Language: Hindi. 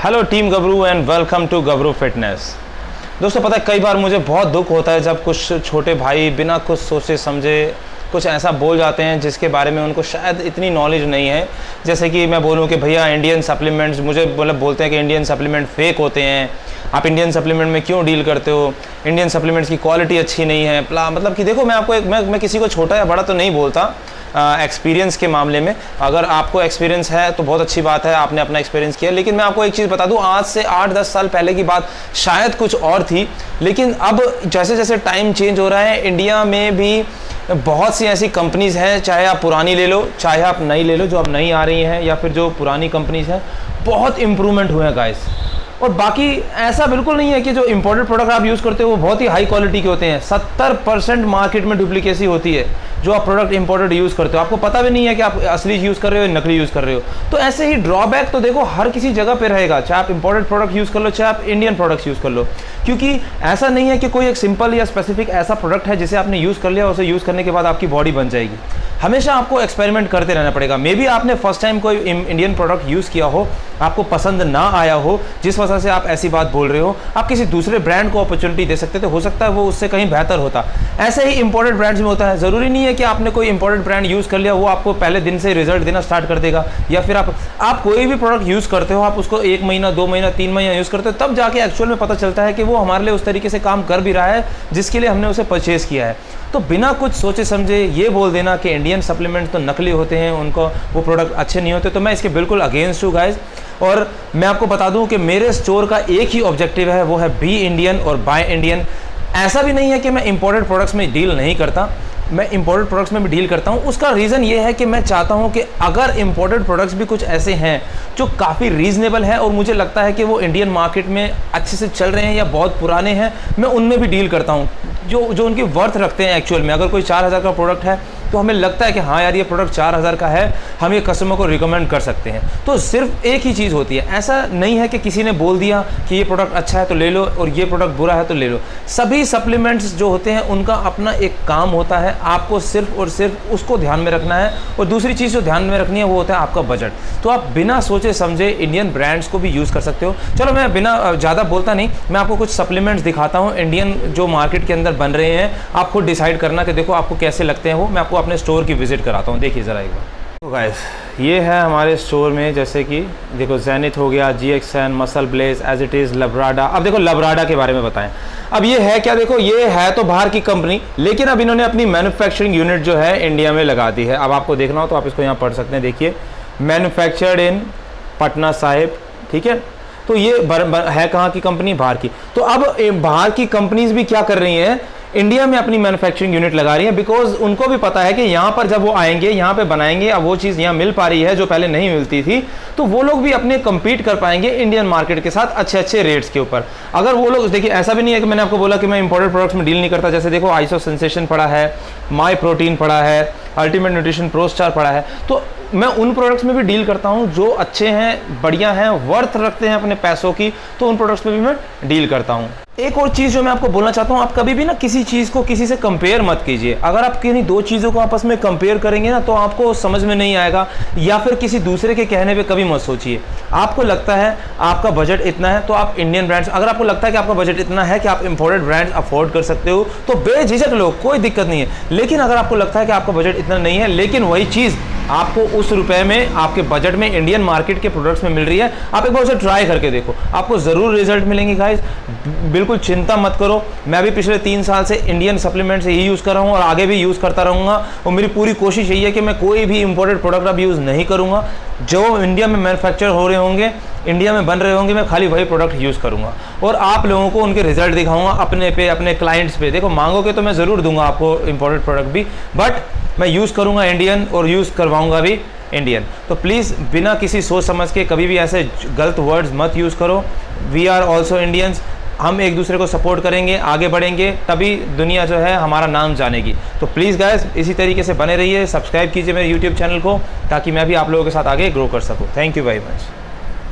Hello team Gabru and welcome to Gabru fitness. दोस्तों पता है कई बार मुझे बहुत दुख होता है जब कुछ छोटे भाई बिना कुछ सोचे समझे कुछ ऐसा बोल जाते हैं जिसके बारे में उनको शायद इतनी नॉलेज नहीं है। जैसे कि मैं बोलूं कि भैया इंडियन सप्लीमेंट्स, मुझे मतलब बोलते हैं कि इंडियन सप्लीमेंट फेक होते हैं, आप इंडियन सप्लीमेंट में क्यों डील करते हो, इंडियन सप्लीमेंट्स की क्वालिटी अच्छी नहीं है। मतलब कि देखो मैं आपको मैं किसी को छोटा या बड़ा तो नहीं बोलता एक्सपीरियंस के मामले में। अगर आपको एक्सपीरियंस है तो बहुत अच्छी बात है, आपने अपना एक्सपीरियंस किया। लेकिन मैं आपको एक चीज़ बता दूं, आज से 8-10 साल पहले की बात शायद कुछ और थी, लेकिन अब जैसे जैसे टाइम चेंज हो रहा है इंडिया में भी बहुत सी ऐसी कंपनीज़ हैं, चाहे आप पुरानी ले लो चाहे आप नई ले लो, जो अब नई आ रही हैं या फिर जो पुरानी कंपनीज़ हैं, बहुत इंप्रूवमेंट हुए हैं गाइस। और बाकी ऐसा बिल्कुल नहीं है कि जो इंपोर्टेड प्रोडक्ट आप यूज़ करते हो वो बहुत ही हाई क्वालिटी के होते हैं। 70% मार्केट में डुप्लीकेसी होती है जो आप प्रोडक्ट इंपोर्टेड यूज़ करते हो, आपको पता भी नहीं है कि आप असली यूज़ कर रहे हो या नकली यूज़ कर रहे हो। तो ऐसे ही ड्रॉबैक तो देखो हर किसी जगह पे रहेगा, चाहे आप इंपोर्टेड प्रोडक्ट यूज़ कर लो चाहे आप इंडियन प्रोडक्ट्स यूज़ कर लो, क्योंकि ऐसा नहीं है कि कोई एक सिंपल या स्पेसिफिक ऐसा प्रोडक्ट है जिसे आपने यूज़ कर लिया उसे यूज़ करने के बाद आपकी बॉडी बन जाएगी। हमेशा आपको एक्सपेरिमेंट करते रहना पड़ेगा। मे बी आपने फर्स्ट टाइम कोई इंडियन प्रोडक्ट यूज़ किया हो, आपको पसंद ना आया हो, जिस वजह से आप ऐसी बात बोल रहे हो, आप किसी दूसरे ब्रांड को अपॉर्चुनिटी दे सकते थे, हो सकता है वो उससे कहीं बेहतर होता। ऐसे ही इंपोर्टेड ब्रांड्स में होता है, ज़रूरी नहीं है कि आपने कोई इंपोर्टेड ब्रांड यूज़ कर लिया वो आपको पहले दिन से रिजल्ट देना स्टार्ट कर देगा। या फिर आप कोई भी प्रोडक्ट यूज़ करते हो, आप उसको 1 महीना 2 महीना 3 महीना यूज़ करते हो, तब जाके एक्चुअल में पता चलता है कि वो हमारे लिए उस तरीके से काम कर भी रहा है जिसके लिए हमने उसे परचेज़ किया है। तो बिना कुछ सोचे समझे ये बोल देना कि इंडियन सप्लीमेंट तो नकली होते हैं, उनको वो प्रोडक्ट अच्छे नहीं होते, तो मैं इसके बिल्कुल अगेंस्ट हूँ गाइज। और मैं आपको बता दूं कि मेरे स्टोर का एक ही ऑब्जेक्टिव है, वो है बी इंडियन और बाय इंडियन। ऐसा भी नहीं है कि मैं इंपोर्टेड प्रोडक्ट्स में डील नहीं करता, मैं इंपोर्टेड प्रोडक्ट्स में भी डील करता हूं। उसका रीज़न ये है कि मैं चाहता हूं कि अगर इंपोर्टेड प्रोडक्ट्स भी कुछ ऐसे हैं जो काफ़ी रीज़नेबल है और मुझे लगता है कि वो इंडियन मार्केट में अच्छे से चल रहे हैं या बहुत पुराने हैं, मैं उनमें भी डील करता हूं जो उनकी वर्थ रखते हैं एक्चुअल में। अगर कोई 4000 का प्रोडक्ट है तो हमें लगता है कि हाँ यार ये प्रोडक्ट 4000 का है, हम ये कस्टमर को रिकमेंड कर सकते हैं। तो सिर्फ एक ही चीज़ होती है, ऐसा नहीं है कि किसी ने बोल दिया कि ये प्रोडक्ट अच्छा है तो ले लो और ये प्रोडक्ट बुरा है तो ले लो। सभी सप्लीमेंट्स जो होते हैं उनका अपना एक काम होता है, आपको सिर्फ और सिर्फ उसको ध्यान में रखना है। और दूसरी चीज़ जो ध्यान में रखनी है वो होता है आपका बजट। तो आप बिना सोचे समझे इंडियन ब्रांड्स को भी यूज़ कर सकते हो। चलो मैं बिना ज़्यादा बोलता नहीं, मैं आपको कुछ सप्लीमेंट्स दिखाता हूँ इंडियन जो मार्केट के अंदर बन रहे हैं, आप खुद डिसाइड करना कि देखो आपको कैसे लगते हैं वो। मैं आपको अपने स्टोर की विजिट कराता हूँ, देखिए ज़रा एक बार। तो गाइस ये है हमारे स्टोर में, जैसे कि देखो जेनिथ हो गया, GXN, muscle blaze, as it is, Labrada. अब देखो लब्राडा के बारे में बताएं। अब ये है क्या, देखो ये है तो बाहर की कंपनी, लेकिन अब इन्होंने अपनी मैन्युफैक्चरिंग यूनिट जो है इंडिया में लगा दी है। अब आपको देखना हो तो आप इसको यहाँ पढ़ सकते हैं, देखिए मैन्युफैक्चर्ड इन पटना साहिब, ठीक है। तो ये है कहाँ की कंपनी, बाहर की। तो अब बाहर की कंपनीज भी क्या कर रही हैं, इंडिया में अपनी मैन्युफैक्चरिंग यूनिट लगा रही है, बिकॉज उनको भी पता है कि यहाँ पर जब वो आएंगे यहाँ पे बनाएंगे, अब वो चीज़ यहाँ मिल पा रही है जो पहले नहीं मिलती थी, तो वो लोग भी अपने compete कर पाएंगे इंडियन मार्केट के साथ अच्छे अच्छे रेट्स के ऊपर। अगर वो लोग, देखिए ऐसा भी नहीं है कि मैंने आपको बोला कि मैं इंपोर्टेड प्रोडक्ट्स में डील नहीं करता। जैसे देखो आइसो सेंसेशन पड़ा है, माई प्रोटीन पड़ा है, अल्टीमेट न्यूट्रिशन प्रो स्टार पड़ा है, तो मैं उन प्रोडक्ट्स में भी डील करता हूं जो अच्छे हैं, बढ़िया हैं, वर्थ रखते हैं अपने पैसों की, तो उन प्रोडक्ट्स में भी मैं डील करता हूं। एक और चीज़ जो मैं आपको बोलना चाहता हूं, आप कभी भी ना किसी चीज़ को किसी से कंपेयर मत कीजिए। अगर आप किन्हीं दो चीज़ों को आपस में कंपेयर करेंगे ना तो आपको समझ में नहीं आएगा, या फिर किसी दूसरे के कहने पे कभी मत सोचिए। आपको लगता है आपका बजट इतना है तो आप इंडियन ब्रांड्स, अगर आपको लगता है कि आपका बजट इतना है कि आप इंपोर्टेड ब्रांड्स अफोर्ड कर सकते हो तो बेझिझक लो, कोई दिक्कत नहीं है। लेकिन अगर आपको लगता है कि आपका बजट इतना नहीं है लेकिन वही चीज़ आपको उस रुपए में आपके बजट में इंडियन मार्केट के प्रोडक्ट्स में मिल रही है, आप एक बार उसे ट्राई करके देखो, आपको ज़रूर रिजल्ट मिलेंगे गाइस। बिल्कुल चिंता मत करो, मैं भी पिछले 3 साल से इंडियन सप्लीमेंट्स ही यूज़ कर रहा हूँ और आगे भी यूज़ करता रहूँगा। और मेरी पूरी कोशिश यही है कि मैं कोई भी इंपोर्टेड प्रोडक्ट अब यूज़ नहीं करूँगा। जो इंडिया में मैन्युफैक्चर हो रहे होंगे, इंडिया में बन रहे होंगे, मैं खाली वही प्रोडक्ट यूज़ करूँगा और आप लोगों को उनके रिजल्ट दिखाऊँगा अपने पे, अपने क्लाइंट्स पे। देखो मांगोगे तो मैं ज़रूर दूंगा आपको इंपोर्टेड प्रोडक्ट भी, बट मैं यूज़ करूँगा इंडियन और यूज़ करवाऊँगा भी इंडियन। तो प्लीज़ बिना किसी सोच समझ के कभी भी ऐसे गलत वर्ड्स मत यूज़ करो। वी आर ऑल्सो इंडियंस, हम एक दूसरे को सपोर्ट करेंगे, आगे बढ़ेंगे, तभी दुनिया जो है हमारा नाम जानेगी। तो प्लीज़ गाइस इसी तरीके से बने रहिए, सब्सक्राइब कीजिए मेरे YouTube चैनल को ताकि मैं भी आप लोगों के साथ आगे ग्रो कर सकूँ। Thank you very much.